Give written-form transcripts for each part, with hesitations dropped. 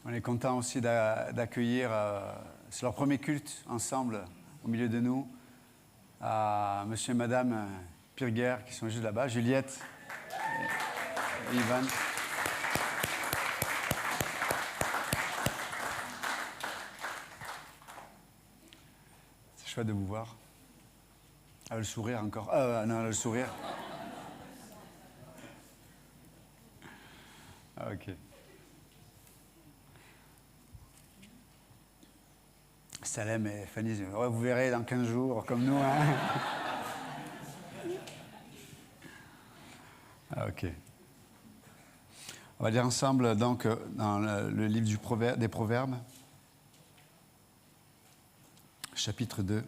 On est content aussi d'accueillir, c'est leur premier culte ensemble au milieu de nous, monsieur et madame Pirguer qui sont juste là-bas, Juliette et Ivan. C'est chouette de vous voir. Ah, le sourire encore. Non, le sourire. Ah, ok. Salem et Fanny, ouais, vous verrez dans 15 jours, comme nous. Hein. Ah, ok. On va lire ensemble donc dans le livre des Proverbes, chapitre 2.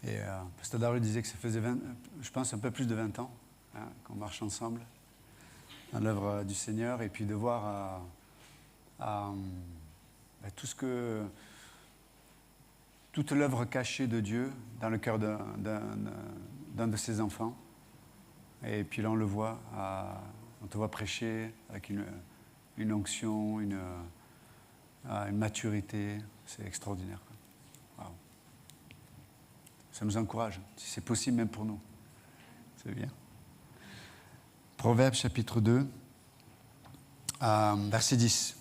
Et Pasteur Darul disait que ça faisait, je pense, un peu plus de 20 ans qu'on marche ensemble dans l'œuvre du Seigneur, et puis de voir toute l'œuvre cachée de Dieu dans le cœur d'un de ses enfants. Et puis là, on le voit, on te voit prêcher avec une onction, une maturité. C'est extraordinaire. Wow. Ça nous encourage, si c'est possible même pour nous. C'est bien. Proverbes chapitre 2, verset 10.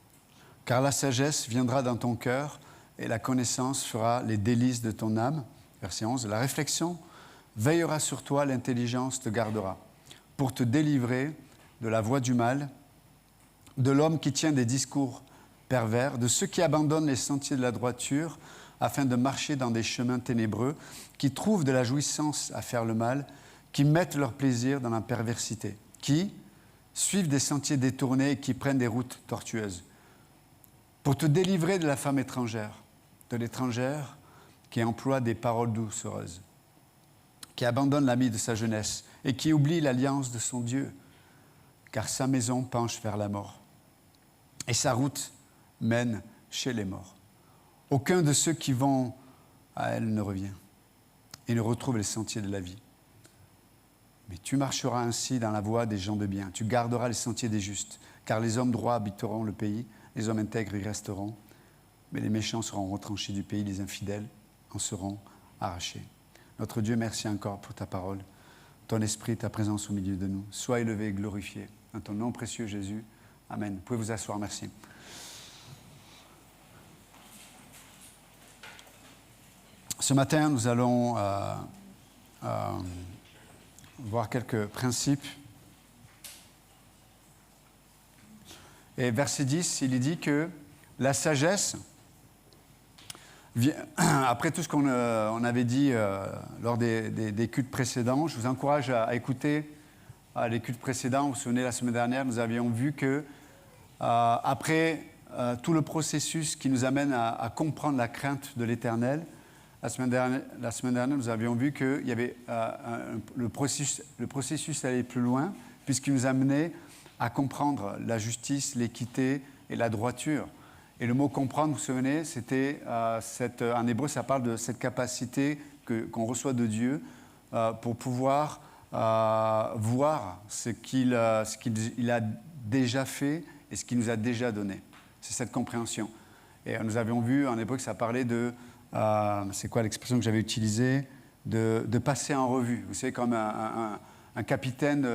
« Car la sagesse viendra dans ton cœur et la connaissance fera les délices de ton âme. » Verset 11. « La réflexion veillera sur toi, l'intelligence te gardera, pour te délivrer de la voie du mal, de l'homme qui tient des discours pervers, de ceux qui abandonnent les sentiers de la droiture, afin de marcher dans des chemins ténébreux, qui trouvent de la jouissance à faire le mal, qui mettent leur plaisir dans la perversité, qui suivent des sentiers détournés et qui prennent des routes tortueuses. Pour te délivrer de la femme étrangère, de l'étrangère qui emploie des paroles doucereuses, qui abandonne l'ami de sa jeunesse et qui oublie l'alliance de son Dieu, car sa maison penche vers la mort et sa route mène chez les morts. Aucun de ceux qui vont à elle ne revient et ne retrouve les sentiers de la vie. Mais tu marcheras ainsi dans la voie des gens de bien. Tu garderas les sentiers des justes, car les hommes droits habiteront le pays, les hommes intègres y resteront, mais les méchants seront retranchés du pays, les infidèles en seront arrachés. Notre Dieu, merci encore pour ta parole, ton esprit, ta présence au milieu de nous. Sois élevé et glorifié. Dans ton nom précieux, Jésus. Amen. Vous pouvez vous asseoir, merci. Ce matin, nous allons voir quelques principes. Et verset 10, il est dit que la sagesse, après tout ce qu'on avait dit lors des cultes précédents, je vous encourage à écouter les cultes précédents. Vous vous souvenez, la semaine dernière, nous avions vu que après tout le processus qui nous amène à comprendre la crainte de l'Éternel, la semaine dernière, nous avions vu qu'il y avait le processus allait plus loin, puisqu'il nous amenait à comprendre la justice, l'équité et la droiture. Et le mot « comprendre », vous vous souvenez, c'était en hébreu, ça parle de cette capacité qu'on reçoit de Dieu pour pouvoir voir ce qu'il a déjà fait et ce qu'il nous a déjà donné. C'est cette compréhension. Et nous avions vu en hébreu que ça parlait de... c'est quoi l'expression que j'avais utilisée, de passer en revue. Vous savez, comme un capitaine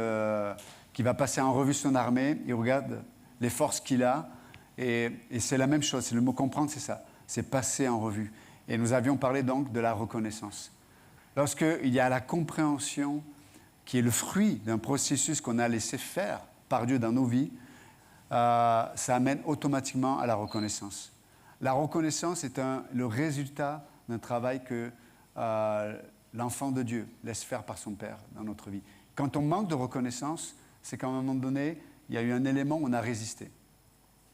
qui va passer en revue son armée, il regarde les forces qu'il a, et c'est la même chose, c'est le mot comprendre, c'est ça, c'est passer en revue. Et nous avions parlé donc de la reconnaissance. Lorsqu'il y a la compréhension qui est le fruit d'un processus qu'on a laissé faire par Dieu dans nos vies, ça amène automatiquement à la reconnaissance. La reconnaissance est le résultat d'un travail que l'enfant de Dieu laisse faire par son Père dans notre vie. Quand on manque de reconnaissance, c'est qu'à un moment donné, il y a eu un élément où on a résisté.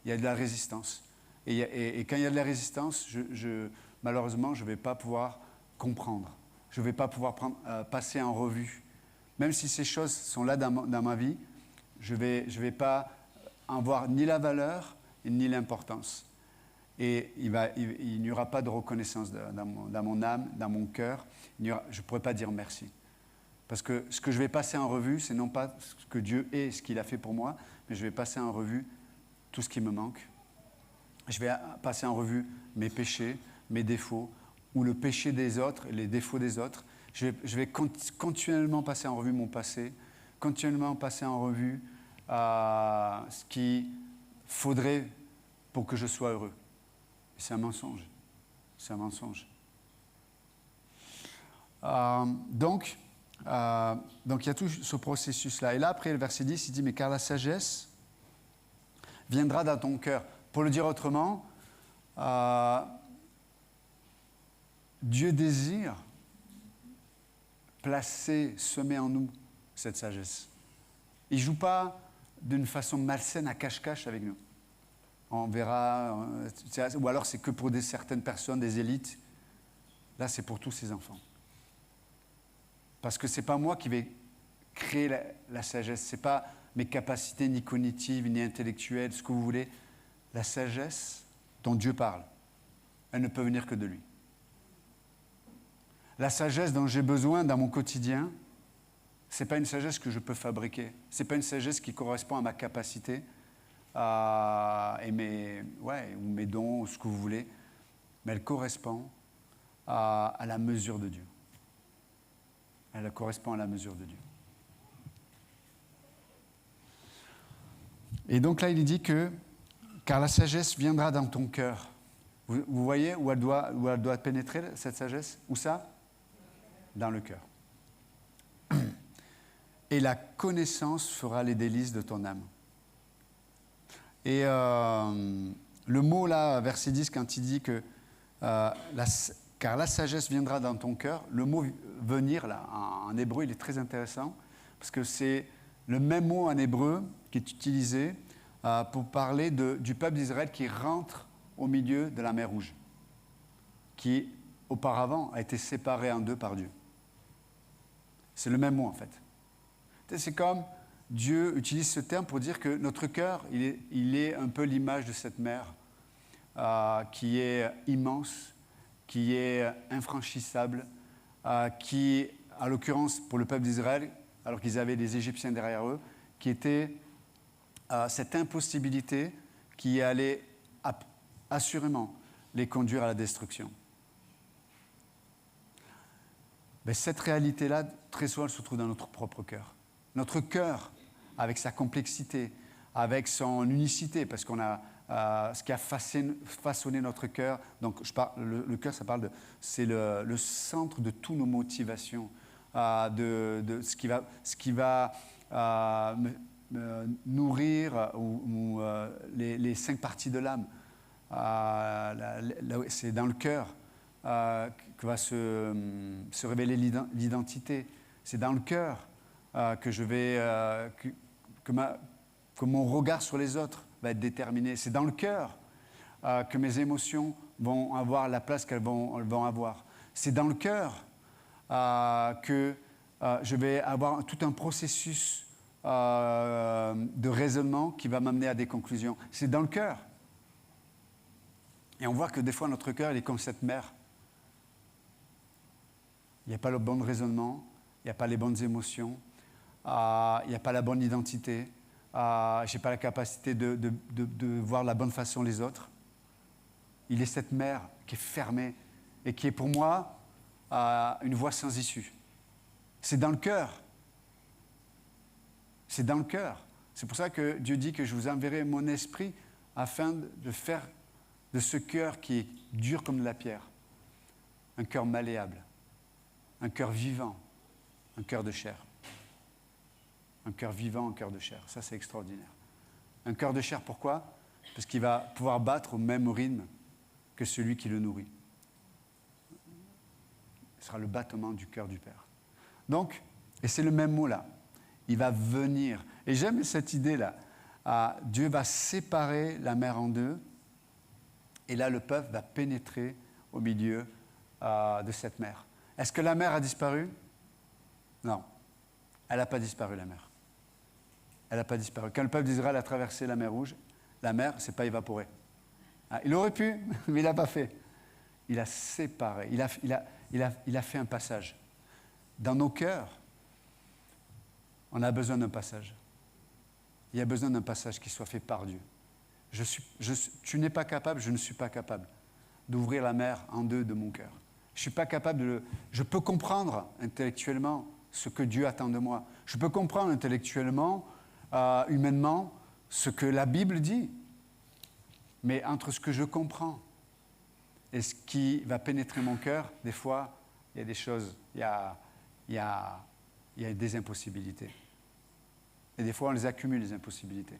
Il y a de la résistance. Et quand il y a de la résistance, malheureusement, je ne vais pas pouvoir comprendre. Je ne vais pas pouvoir passer en revue. Même si ces choses sont là dans ma vie, je vais pas en voir ni la valeur ni l'importance. Et il n'y aura pas de reconnaissance dans mon âme, dans mon cœur. Je ne pourrai pas dire merci. Parce que ce que je vais passer en revue, c'est non pas ce que Dieu est, ce qu'il a fait pour moi, mais je vais passer en revue tout ce qui me manque. Je vais passer en revue mes péchés, mes défauts, ou le péché des autres, les défauts des autres. Je vais continuellement passer en revue mon passé, continuellement passer en revue ce qu'il faudrait pour que je sois heureux. C'est un mensonge. C'est un mensonge. Donc, il y a tout ce processus-là. Et là, après le verset 10, il dit, mais car la sagesse viendra dans ton cœur. Pour le dire autrement, Dieu désire placer, semer en nous cette sagesse. Il ne joue pas d'une façon malsaine à cache-cache avec nous. On verra, ou alors c'est que pour certaines personnes, des élites. Là, c'est pour tous ses enfants. Parce que ce n'est pas moi qui vais créer la sagesse. Ce n'est pas mes capacités ni cognitives, ni intellectuelles, ce que vous voulez. La sagesse dont Dieu parle, elle ne peut venir que de lui. La sagesse dont j'ai besoin dans mon quotidien, ce n'est pas une sagesse que je peux fabriquer. Ce n'est pas une sagesse qui correspond à ma capacité ou mes dons, ou ce que vous voulez. Mais elle correspond à la mesure de Dieu. Elle correspond à la mesure de Dieu. Et donc là, il dit que, car la sagesse viendra dans ton cœur. Vous voyez où elle doit pénétrer, cette sagesse? Où ça? Dans le cœur. Et la connaissance fera les délices de ton âme. Et le mot là, verset 10, quand il dit que car la sagesse viendra dans ton cœur, le mot venir là, en hébreu, il est très intéressant, parce que c'est le même mot en hébreu qui est utilisé pour parler du peuple d'Israël qui rentre au milieu de la mer Rouge, qui auparavant a été séparé en deux par Dieu. C'est le même mot en fait. C'est comme Dieu utilise ce terme pour dire que notre cœur, il est un peu l'image de cette mer qui est immense, qui est infranchissable, qui, à l'occurrence pour le peuple d'Israël, alors qu'ils avaient les Égyptiens derrière eux, qui était cette impossibilité qui allait assurément les conduire à la destruction. Mais cette réalité-là, très souvent, elle se trouve dans notre propre cœur. Notre cœur, avec sa complexité, avec son unicité, parce qu'on a ce qui a façonné notre cœur. Donc, le cœur, c'est le centre de toutes nos motivations, de ce qui va me nourrir les 5 parties de l'âme. C'est dans le cœur que va se révéler l'identité. C'est dans le cœur que mon regard sur les autres va être déterminé. C'est dans le cœur que mes émotions vont avoir la place qu'elles vont avoir. C'est dans le cœur que je vais avoir tout un processus de raisonnement qui va m'amener à des conclusions. C'est dans le cœur. Et on voit que des fois, notre cœur, il est comme cette mer. Il n'y a pas le bon raisonnement, il n'y a pas les bonnes émotions, il n'y a pas la bonne identité, je n'ai pas la capacité de voir de la bonne façon les autres. Il est cette mer qui est fermée et qui est pour moi une voie sans issue. C'est dans le cœur. C'est dans le cœur. C'est pour ça que Dieu dit que je vous enverrai mon esprit afin de faire de ce cœur qui est dur comme de la pierre, un cœur malléable, un cœur vivant, un cœur de chair. Un cœur vivant, un cœur de chair. Ça, c'est extraordinaire. Un cœur de chair, pourquoi? Parce qu'il va pouvoir battre au même rythme que celui qui le nourrit. Ce sera le battement du cœur du Père. Donc, et c'est le même mot là, il va venir. Et j'aime cette idée-là. Dieu va séparer la mer en deux, et là, le peuple va pénétrer au milieu de cette mer. Est-ce que la mer a disparu? Non. Elle n'a pas disparu, la mer. Elle n'a pas disparu. Quand le peuple d'Israël a traversé la mer Rouge, la mer ne s'est pas évaporée. Il aurait pu, mais il n'a pas fait. Il a séparé, il a fait un passage. Dans nos cœurs, On a besoin d'un passage. Il y a besoin d'un passage qui soit fait par Dieu. Tu n'es pas capable, je ne suis pas capable d'ouvrir la mer en deux de mon cœur. Je ne suis pas capable Je peux comprendre intellectuellement ce que Dieu attend de moi. Je peux comprendre intellectuellement, humainement, ce que la Bible dit. Mais entre ce que je comprends et ce qui va pénétrer mon cœur, des fois, il y a des choses, il y a des impossibilités. Et des fois, on les accumule, les impossibilités.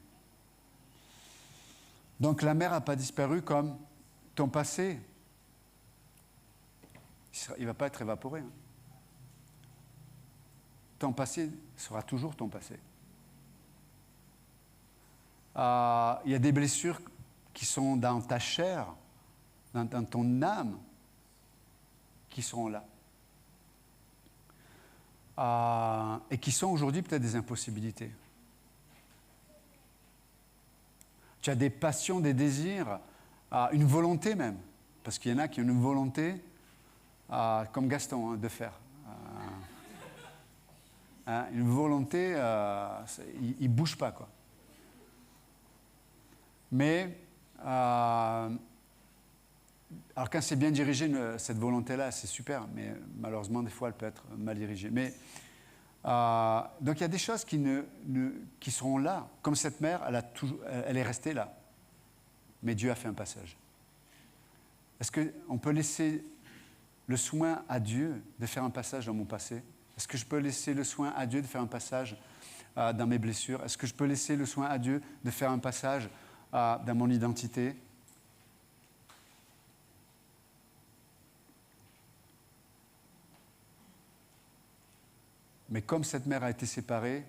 Donc la mer n'a pas disparu comme ton passé. Il ne va pas être évaporé. Hein. Ton passé sera toujours ton passé. Il y a des blessures qui sont dans ta chair, dans ton âme, qui seront là. Et qui sont aujourd'hui peut-être des impossibilités. Tu as des passions, des désirs, une volonté même, parce qu'il y en a qui ont une volonté, comme Gaston, de faire. Une volonté, il ne bouge pas, quoi. Mais, alors quand c'est bien dirigé, cette volonté-là, c'est super, mais malheureusement, des fois, elle peut être mal dirigée. Mais, donc, il y a des choses qui seront là. Comme cette mère, elle est restée là. Mais Dieu a fait un passage. Est-ce qu'on peut laisser le soin à Dieu de faire un passage dans mon passé? Est-ce que je peux laisser le soin à Dieu de faire un passage dans mes blessures? Est-ce que je peux laisser le soin à Dieu de faire un passage dans mon identité? Mais comme cette mère a été séparée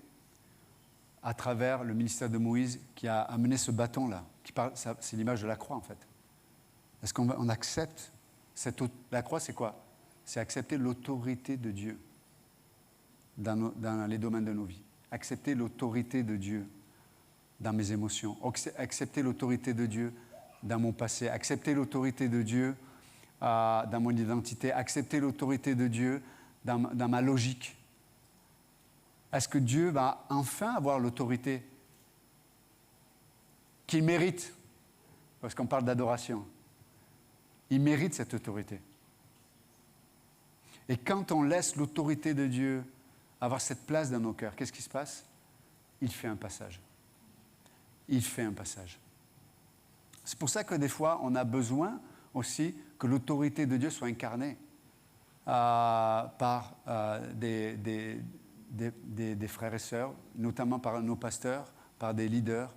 à travers le ministère de Moïse qui a amené ce bâton-là, c'est l'image de la croix en fait. Est-ce qu'on accepte la croix, c'est quoi? C'est accepter l'autorité de Dieu dans les domaines de nos vies. Accepter l'autorité de Dieu dans mes émotions. Accepter l'autorité de Dieu dans mon passé. Accepter l'autorité de Dieu dans mon identité. Accepter l'autorité de Dieu dans ma logique. Est-ce que Dieu va enfin avoir l'autorité qu'il mérite? Parce qu'on parle d'adoration. Il mérite cette autorité. Et quand on laisse l'autorité de Dieu avoir cette place dans nos cœurs, qu'est-ce qui se passe? Il fait un passage. Il fait un passage. C'est pour ça que des fois, on a besoin aussi que l'autorité de Dieu soit incarnée par des frères et sœurs, notamment par nos pasteurs, par des leaders.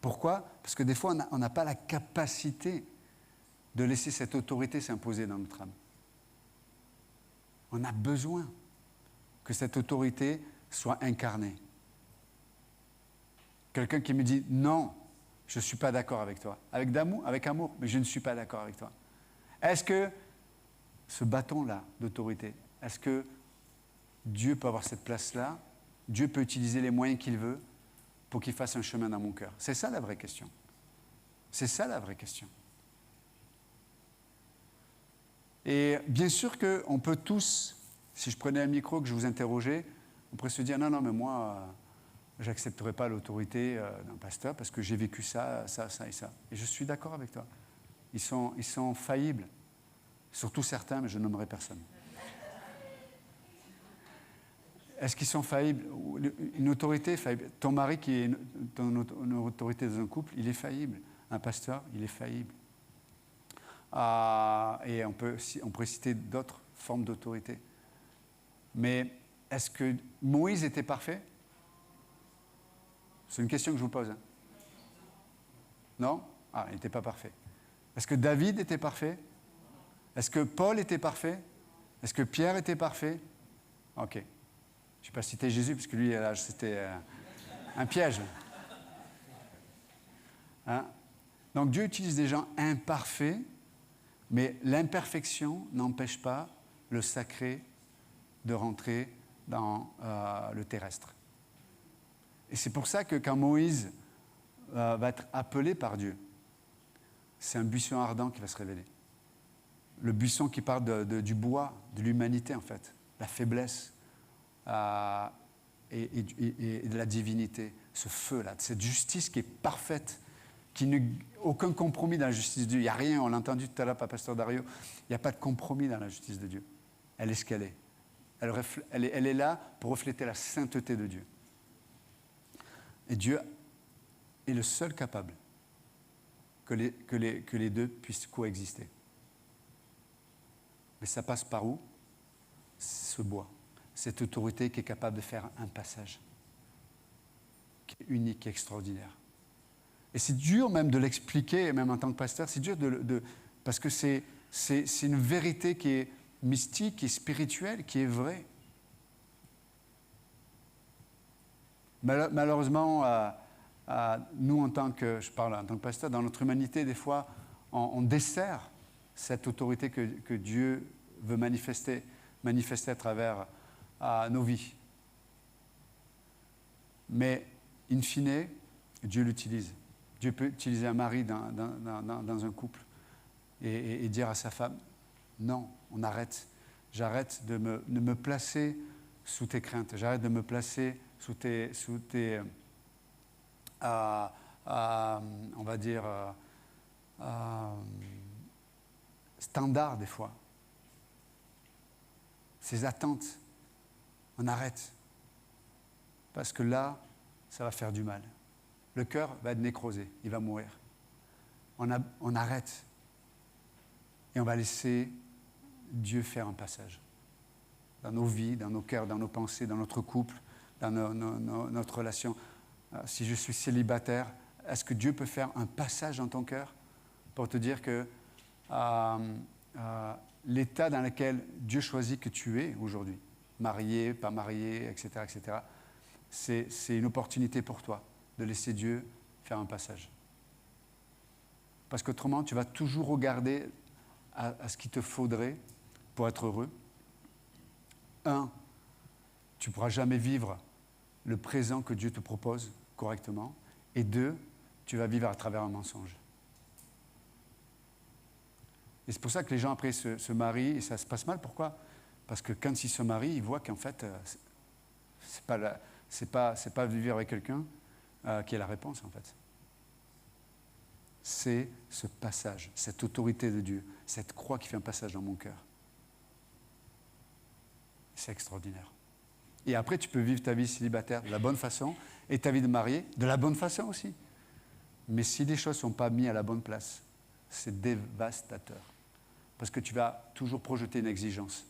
Pourquoi? Parce que des fois, on n'a pas la capacité de laisser cette autorité s'imposer dans notre âme. On a besoin que cette autorité soit incarnée. Quelqu'un qui me dit « Non, je ne suis pas d'accord avec toi. » Avec amour, mais je ne suis pas d'accord avec toi. Est-ce que ce bâton-là d'autorité, est-ce que Dieu peut avoir cette place-là? Dieu peut utiliser les moyens qu'il veut pour qu'il fasse un chemin dans mon cœur? C'est ça la vraie question. C'est ça la vraie question. Et bien sûr qu'on peut tous, si je prenais un micro, que je vous interrogeais, on pourrait se dire « Non, mais moi, je n'accepterai pas l'autorité d'un pasteur parce que j'ai vécu ça, ça, ça et ça. » Et je suis d'accord avec toi. Ils sont faillibles. Surtout certains, mais je nommerai personne. Est-ce qu'ils sont faillibles? Une autorité est faillible. Ton mari qui est une autorité dans un couple, il est faillible. Un pasteur, il est faillible. Et on pourrait citer d'autres formes d'autorité. Mais est-ce que Moïse était parfait? C'est une question que je vous pose. Hein. Non? Il n'était pas parfait. Est-ce que David était parfait? Est-ce que Paul était parfait? Est-ce que Pierre était parfait? Ok. Je ne vais pas citer Jésus, parce que lui, c'était un piège. Hein? Donc Dieu utilise des gens imparfaits, mais l'imperfection n'empêche pas le sacré de rentrer dans le terrestre. Et c'est pour ça que quand Moïse va être appelé par Dieu, c'est un buisson ardent qui va se révéler. Le buisson qui parle du bois, de l'humanité en fait, la faiblesse, et de la divinité, ce feu-là, cette justice qui est parfaite, aucun compromis dans la justice de Dieu. Il n'y a rien, on l'a entendu tout à l'heure par Pasteur Dario, il n'y a pas de compromis dans la justice de Dieu. Elle est ce qu'elle est. Elle est là pour refléter la sainteté de Dieu. Et Dieu est le seul capable que les deux puissent coexister. Mais ça passe par où? Ce bois, cette autorité qui est capable de faire un passage, qui est unique, extraordinaire. Et c'est dur même de l'expliquer, même en tant que pasteur, c'est dur parce que c'est une vérité qui est mystique, qui est spirituelle, qui est vraie. Malheureusement, nous, je parle en tant que pasteur, dans notre humanité, des fois, on dessert cette autorité que Dieu veut manifester à travers nos vies. Mais, in fine, Dieu l'utilise. Dieu peut utiliser un mari dans un couple et dire à sa femme, non, on arrête. J'arrête de me placer sous tes craintes. J'arrête de me placer sous tes on va dire, standards des fois. Ces attentes, on arrête. Parce que là, ça va faire du mal. Le cœur va être nécrosé, il va mourir. On arrête. Et on va laisser Dieu faire un passage. Dans nos vies, dans nos cœurs, dans nos pensées, dans notre couple, dans notre relation. Si je suis célibataire, est-ce que Dieu peut faire un passage dans ton cœur pour te dire que l'état dans lequel Dieu choisit que tu es aujourd'hui, marié, pas marié, etc., c'est une opportunité pour toi de laisser Dieu faire un passage. Parce qu'autrement, tu vas toujours regarder à ce qu'il te faudrait pour être heureux. Tu ne pourras jamais vivre le présent que Dieu te propose correctement. Et 2, tu vas vivre à travers un mensonge. Et c'est pour ça que les gens après se marient et ça se passe mal. Pourquoi? Parce que quand ils se marient, ils voient qu'en fait, c'est pas vivre avec quelqu'un qui est la réponse en fait. C'est ce passage, cette autorité de Dieu, cette croix qui fait un passage dans mon cœur. C'est extraordinaire. Et après, tu peux vivre ta vie célibataire de la bonne façon et ta vie de marié de la bonne façon aussi. Mais si les choses ne sont pas mises à la bonne place, c'est dévastateur. Parce que tu vas toujours projeter une exigence.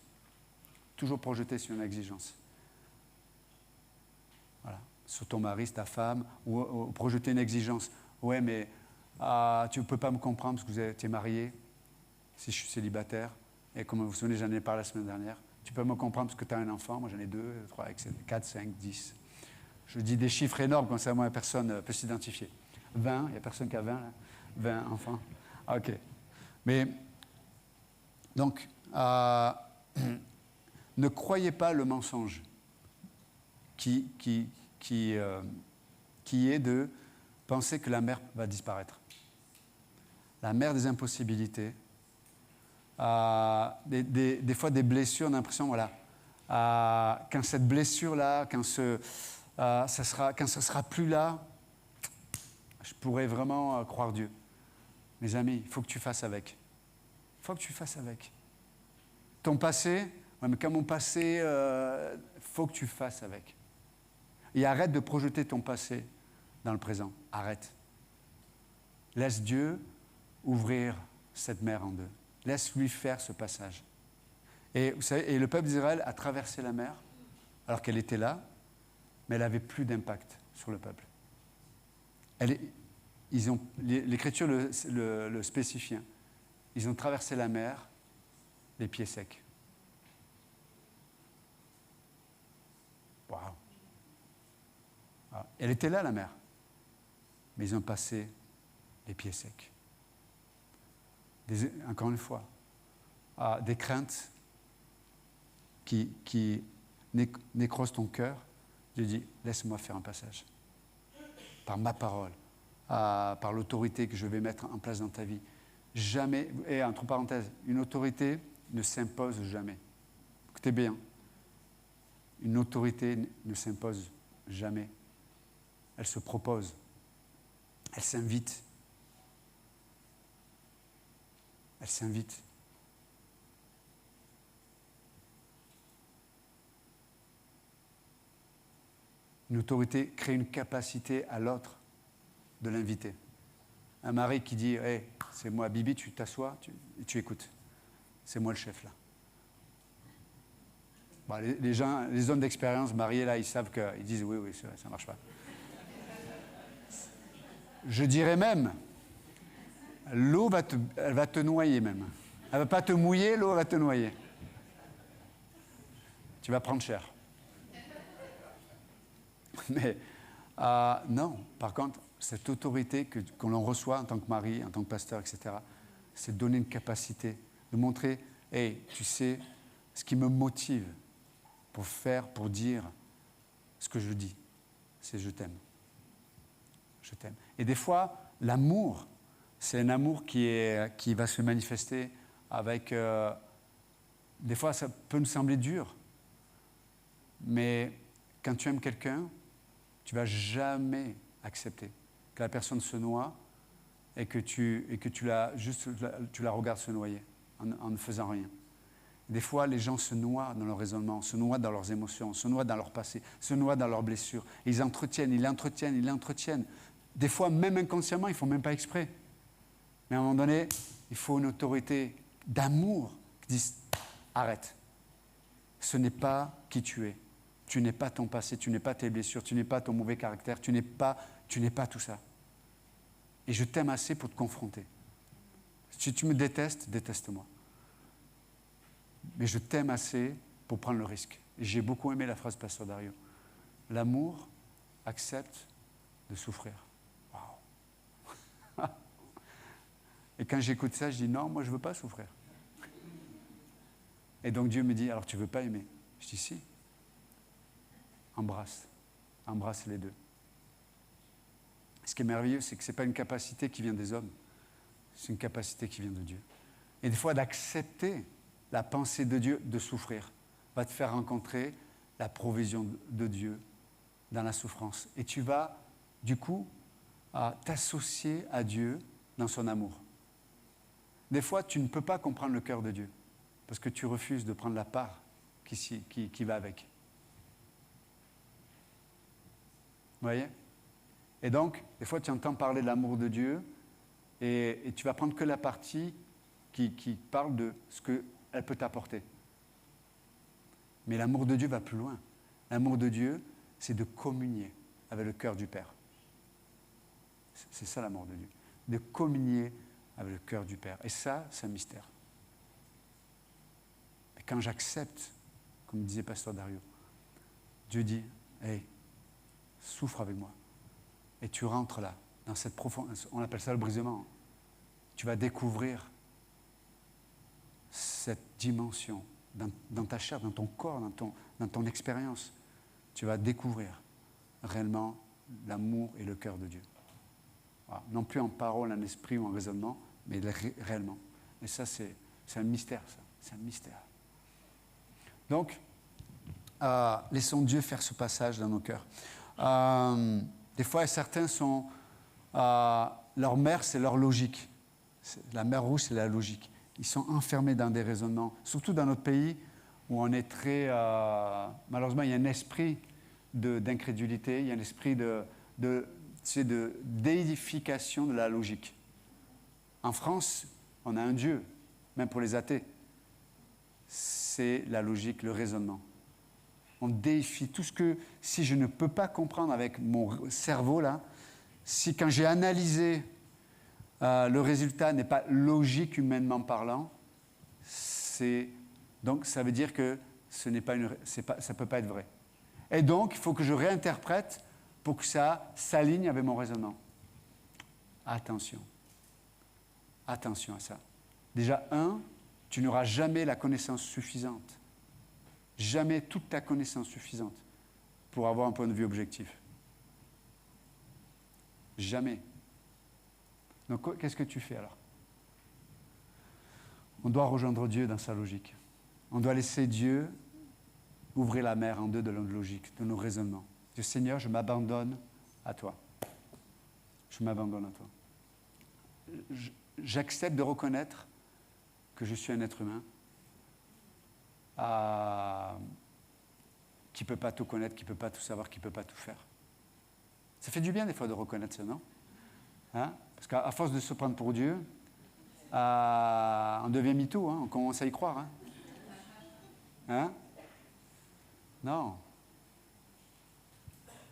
Toujours projeter sur une exigence. Voilà. Sur ton mari, sur ta femme, ou projeter une exigence. Ouais, mais tu ne peux pas me comprendre parce que tu es marié, si je suis célibataire. Et comme vous vous souvenez, j'en ai parlé la semaine dernière. Tu peux me comprendre parce que tu as un enfant, moi j'en ai 2, 3, 4, 5, 10. Je dis des chiffres énormes, comme ça, moi, personne peut s'identifier. 20, il n'y a personne qui a 20, là. 20 enfants. OK. Mais, donc, ne croyez pas le mensonge qui est de penser que la mer va disparaître. La mer des impossibilités, des fois des blessures, on a l'impression, voilà, quand cette blessure-là, quand ça sera plus là, je pourrais vraiment croire Dieu. Mes amis, il faut que tu fasses avec. Il faut que tu fasses avec. Ton passé, ouais, mais quand mon passé, il faut que tu fasses avec. Et arrête de projeter ton passé dans le présent. Arrête. Laisse Dieu ouvrir cette mer en deux. Laisse-lui faire ce passage. Et, vous savez, et le peuple d'Israël a traversé la mer alors qu'elle était là, mais elle n'avait plus d'impact sur le peuple. L'Écriture le spécifie. Ils ont traversé la mer les pieds secs. Waouh! Elle était là, la mer. Mais ils ont passé les pieds secs. Encore une fois, des craintes qui nécrosent ton cœur. Dieu dit, laisse-moi faire un passage. Par ma parole, par l'autorité que je vais mettre en place dans ta vie. Jamais, et entre parenthèses, une autorité ne s'impose jamais. Écoutez bien. Une autorité ne s'impose jamais. Elle se propose. Elle s'invite. Elle s'invite. Une autorité crée une capacité à l'autre de l'inviter. Un mari qui dit hey, « c'est moi, Bibi, tu t'assois et tu écoutes. C'est moi le chef, là. » Bon, les hommes d'expérience mariés, là, ils savent qu'ils disent « oui, oui, ça ne marche pas. » Je dirais même, l'eau elle va te noyer même. Elle ne va pas te mouiller, l'eau va te noyer. Tu vas prendre cher. Mais non, par contre, cette autorité qu'on reçoit en tant que mari, en tant que pasteur, etc., c'est de donner une capacité, de montrer, hey, tu sais, ce qui me motive pour dire ce que je dis, c'est je t'aime. Je t'aime. Et des fois, l'amour, c'est un amour qui va se manifester avec... des fois, ça peut nous sembler dur, mais quand tu aimes quelqu'un, tu ne vas jamais accepter que la personne se noie et que tu la regardes se noyer en ne faisant rien. Des fois, les gens se noient dans leur raisonnement, se noient dans leurs émotions, se noient dans leur passé, se noient dans leurs blessures. Et ils l'entretiennent. Des fois, même inconsciemment, ils ne font même pas exprès. Mais à un moment donné, il faut une autorité d'amour qui dise « Arrête, ce n'est pas qui tu es. Tu n'es pas ton passé, tu n'es pas tes blessures, tu n'es pas ton mauvais caractère, tu n'es pas tout ça. Et je t'aime assez pour te confronter. Si tu me détestes, déteste-moi. Mais je t'aime assez pour prendre le risque. Et j'ai beaucoup aimé la phrase de Pasteur Dario. L'amour accepte de souffrir. Wow. Et quand j'écoute ça, je dis non, moi je ne veux pas souffrir. Et donc Dieu me dit, alors tu ne veux pas aimer? Je dis si. Embrasse les deux. Ce qui est merveilleux, c'est que ce n'est pas une capacité qui vient des hommes, c'est une capacité qui vient de Dieu. Et des fois, d'accepter la pensée de Dieu de souffrir va te faire rencontrer la provision de Dieu dans la souffrance. Et tu vas, du coup, t'associer à Dieu dans son amour. Des fois, tu ne peux pas comprendre le cœur de Dieu parce que tu refuses de prendre la part qui va avec. Vous voyez? Et donc, des fois, tu entends parler de l'amour de Dieu et tu vas prendre que la partie qui parle de ce qu'elle peut t'apporter. Mais l'amour de Dieu va plus loin. L'amour de Dieu, c'est de communier avec le cœur du Père. C'est ça l'amour de Dieu. De communier avec le cœur du Père. Et ça, c'est un mystère. Et quand j'accepte, comme disait Pasteur Dario, Dieu dit, hey, souffre avec moi. Et tu rentres là, dans cette profondeur, on appelle ça le brisement. Tu vas découvrir cette dimension dans ta chair, dans ton corps, dans ton expérience. Tu vas découvrir réellement l'amour et le cœur de Dieu. Voilà. Non plus en parole, en esprit ou en raisonnement, mais réellement. Et ça, c'est un mystère, ça. C'est un mystère. Donc, laissons Dieu faire ce passage dans nos cœurs. Des fois, certains sont... leur mère, c'est leur logique. La mer rouge, c'est la logique. Ils sont enfermés dans des raisonnements. Surtout dans notre pays, où on est très... malheureusement, il y a un esprit d'incrédulité, il y a un esprit de déification de la logique. En France, on a un Dieu, même pour les athées. C'est la logique, le raisonnement. On déifie tout ce que, si je ne peux pas comprendre avec mon cerveau, là, si quand j'ai analysé, le résultat n'est pas logique humainement parlant, donc ça veut dire que ça ne peut pas être vrai. Et donc, il faut que je réinterprète pour que ça s'aligne avec mon raisonnement. Attention. Attention à ça. Déjà, tu n'auras jamais la connaissance suffisante. Jamais toute ta connaissance suffisante pour avoir un point de vue objectif. Jamais. Donc, qu'est-ce que tu fais alors? On doit rejoindre Dieu dans sa logique. On doit laisser Dieu ouvrir la mer en deux de notre logique, de nos raisonnements. Dieu Seigneur, je m'abandonne à toi. Je m'abandonne à toi. J'accepte de reconnaître que je suis un être humain qui ne peut pas tout connaître, qui ne peut pas tout savoir, qui ne peut pas tout faire. Ça fait du bien des fois de reconnaître ça, non? Hein? Parce qu'à force de se prendre pour Dieu, on devient mytho, hein? On commence à y croire. Hein? Hein? Non.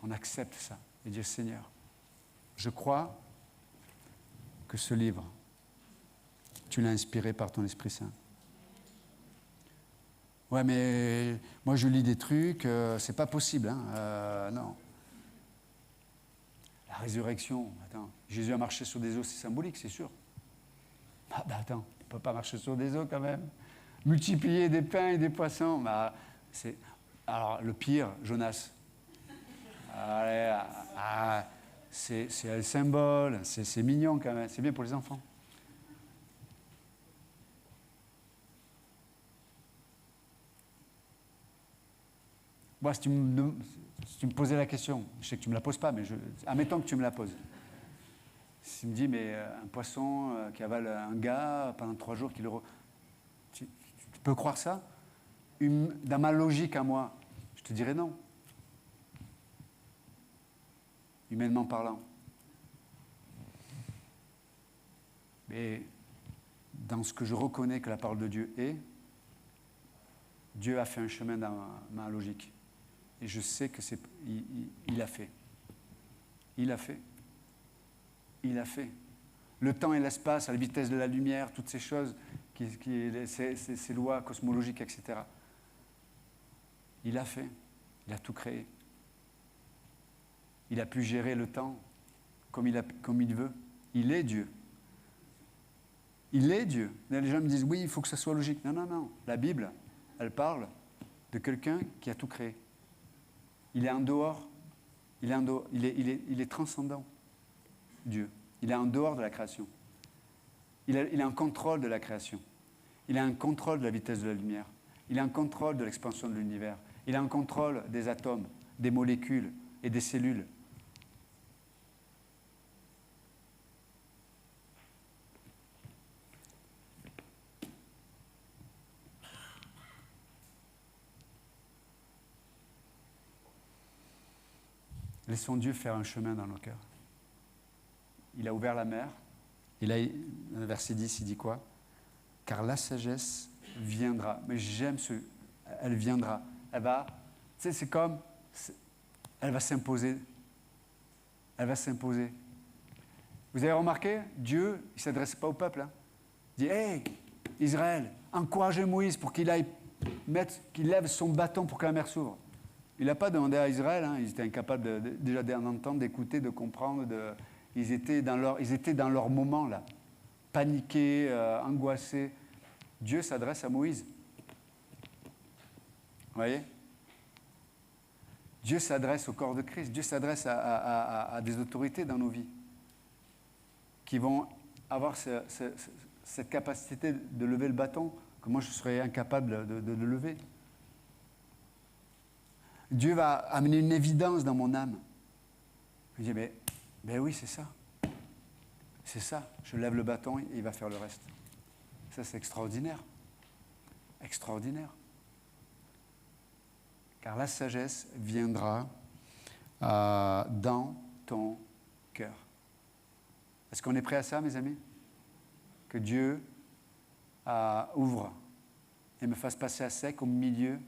On accepte ça et dire Seigneur, je crois que ce livre, tu l'as inspiré par ton Esprit Saint. Ouais, mais moi je lis des trucs, c'est pas possible. Hein? Non. La résurrection, attends, Jésus a marché sur des eaux, c'est symbolique, c'est sûr. Ah ben attends, on ne peut pas marcher sur des eaux quand même. Multiplier des pains et des poissons, bah, c'est... Alors le pire, Jonas. Allez, c'est un symbole, c'est mignon quand même, c'est bien pour les enfants. Moi, si tu me posais la question, je sais que tu ne me la poses pas, mais admettons que tu me la poses. Si tu me dis, mais un poisson qui avale un gars pendant 3 jours, tu peux croire ça? Dans ma logique à moi, je te dirais non. Humainement parlant. Mais dans ce que je reconnais que la parole de Dieu est, Dieu a fait un chemin dans ma logique. Et je sais que il a fait. Il a fait. Il a fait. Le temps et l'espace, à la vitesse de la lumière, toutes ces choses, ces lois cosmologiques, etc. Il a fait. Il a tout créé. Il a pu gérer le temps comme il veut. Il est Dieu. Il est Dieu. Les gens me disent, oui, il faut que ça soit logique. Non, non, non. La Bible, elle parle de quelqu'un qui a tout créé. Il est en dehors. Il est transcendant, Dieu. Il est en dehors de la création. Il est en contrôle de la création. Il est en contrôle de la vitesse de la lumière. Il est en contrôle de l'expansion de l'univers. Il est en contrôle des atomes, des molécules et des cellules. Laissons Dieu faire un chemin dans nos cœurs. Il a ouvert la mer. Et là, dans le verset 10, il dit quoi? Car la sagesse viendra. Mais j'aime elle viendra. Elle va, tu sais, c'est comme, elle va s'imposer. Elle va s'imposer. Vous avez remarqué, Dieu, il ne s'adresse pas au peuple. Hein. Il dit, hey, Israël, encouragez Moïse pour qu'il lève son bâton pour que la mer s'ouvre. Il n'a pas demandé à Israël, hein, ils étaient incapables déjà d'entendre, d'écouter, de comprendre. Ils étaient dans leur moment, là, paniqués, angoissés. Dieu s'adresse à Moïse. Vous voyez? Dieu s'adresse au corps de Christ. Dieu s'adresse à des autorités dans nos vies qui vont avoir cette capacité de lever le bâton que moi je serais incapable de le lever. Dieu va amener une évidence dans mon âme. Je dis, mais oui, c'est ça. C'est ça. Je lève le bâton et il va faire le reste. Ça, c'est extraordinaire. Extraordinaire. Car la sagesse viendra dans ton cœur. Est-ce qu'on est prêt à ça, mes amis? Que Dieu ouvre et me fasse passer à sec au milieu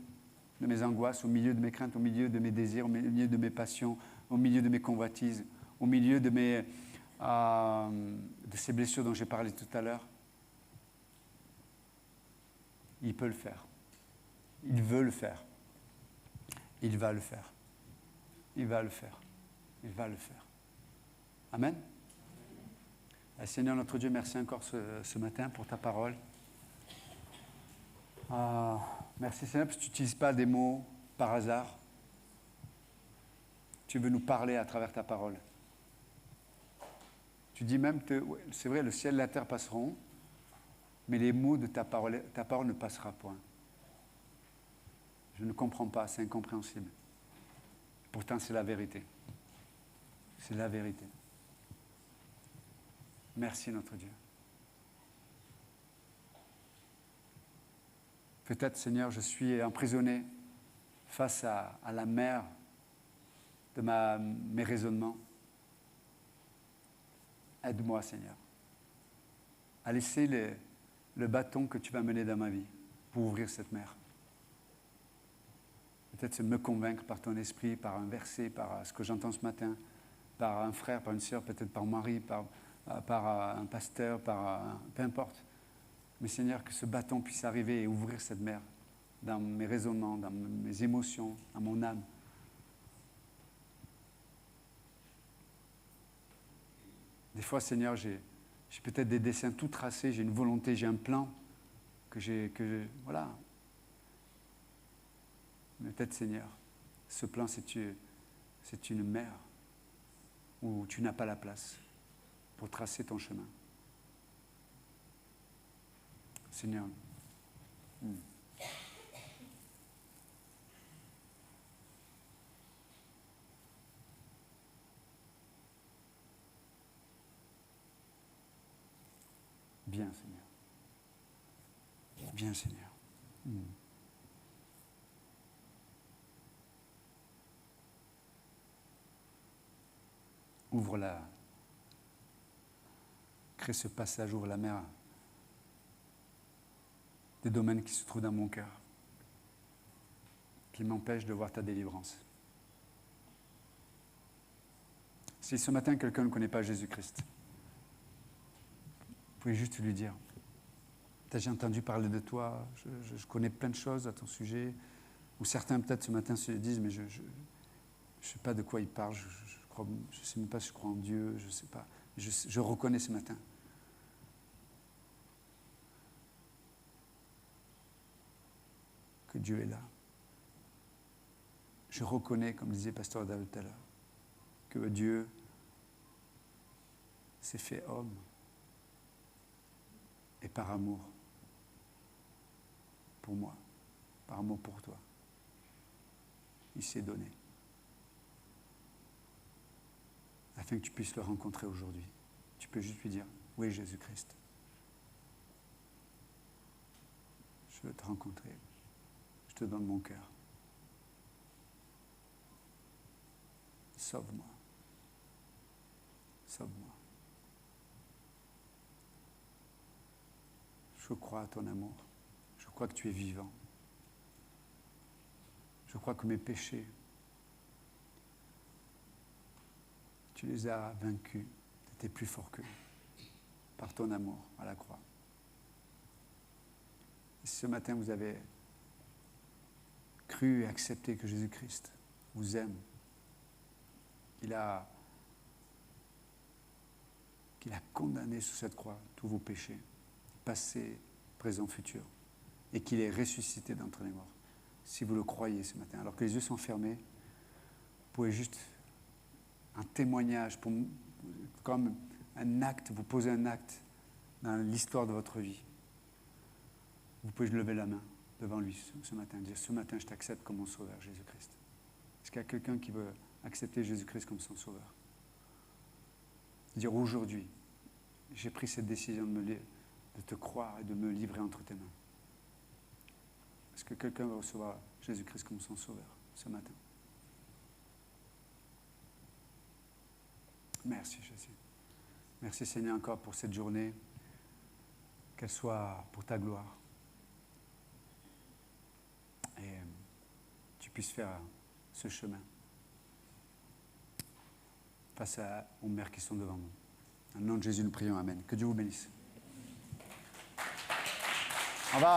de mes angoisses, au milieu de mes craintes, au milieu de mes désirs, au milieu de mes passions, au milieu de mes convoitises, au milieu de ces blessures dont j'ai parlé tout à l'heure. Il peut le faire. Il veut le faire. Il va le faire. Il va le faire. Il va le faire. Amen. Seigneur notre Dieu, merci encore ce matin pour ta parole. Merci Seigneur parce que tu n'utilises pas des mots par hasard. Tu veux nous parler à travers ta parole. Tu dis même que, c'est vrai, le ciel et la terre passeront, mais les mots de ta parole ne passera point. Je ne comprends pas, c'est incompréhensible. Pourtant, c'est la vérité. C'est la vérité. Merci notre Dieu. Peut-être, Seigneur, je suis emprisonné face à la mer de mes raisonnements. Aide-moi, Seigneur, à laisser le bâton que tu vas mener dans ma vie pour ouvrir cette mer. Peut-être c'est me convaincre par ton esprit, par un verset, par ce que j'entends ce matin, par un frère, par une sœur, peut-être par mon mari, par un pasteur, peu importe. Mais Seigneur, que ce bâton puisse arriver et ouvrir cette mer dans mes raisonnements, dans mes émotions, dans mon âme. Des fois, Seigneur, j'ai peut-être des dessins tout tracés, j'ai une volonté, j'ai un plan voilà. Mais peut-être, Seigneur, ce plan, c'est une mer où tu n'as pas la place pour tracer ton chemin. Seigneur. Bien, Seigneur. Bien, Seigneur. Ouvre-la. Crée ce passage, ouvre la mer des domaines qui se trouvent dans mon cœur, qui m'empêchent de voir ta délivrance. Si ce matin quelqu'un ne connaît pas Jésus-Christ, vous pouvez juste lui dire, peut-être j'ai entendu parler de toi, je connais plein de choses à ton sujet, ou certains peut-être ce matin se disent, mais je ne sais pas de quoi il parle, je ne sais même pas si je crois en Dieu, je ne sais pas, je reconnais ce matin. Que Dieu est là. Je reconnais, comme disait Pasteur David tout à l'heure, que Dieu s'est fait homme et par amour pour moi, par amour pour toi, il s'est donné afin que tu puisses le rencontrer aujourd'hui. Tu peux juste lui dire, oui Jésus-Christ, je veux te rencontrer, je te donne mon cœur. Sauve-moi. Sauve-moi. Je crois à ton amour. Je crois que tu es vivant. Je crois que mes péchés, tu les as vaincus. Tu étais plus fort qu'eux par ton amour à la croix. Et si ce matin vous avez cru et accepté que Jésus-Christ vous aime, qu'il a condamné sous cette croix tous vos péchés, passé, présent, futur, et qu'il est ressuscité d'entre les morts. Si vous le croyez ce matin, alors que les yeux sont fermés, vous pouvez juste un témoignage, comme un acte, vous posez un acte dans l'histoire de votre vie. Vous pouvez lever la main devant lui ce matin, dire, ce matin je t'accepte comme mon sauveur, Jésus-Christ. Est-ce qu'il y a quelqu'un qui veut accepter Jésus-Christ comme son sauveur? Dire, aujourd'hui, j'ai pris cette décision de te croire et de me livrer entre tes mains. Est-ce que quelqu'un va recevoir Jésus-Christ comme son sauveur ce matin? Merci Jésus. Merci Seigneur encore pour cette journée, qu'elle soit pour ta gloire. Et tu puisses faire ce chemin face aux mères qui sont devant nous. Dans le nom de Jésus, nous prions. Amen. Que Dieu vous bénisse. Au revoir.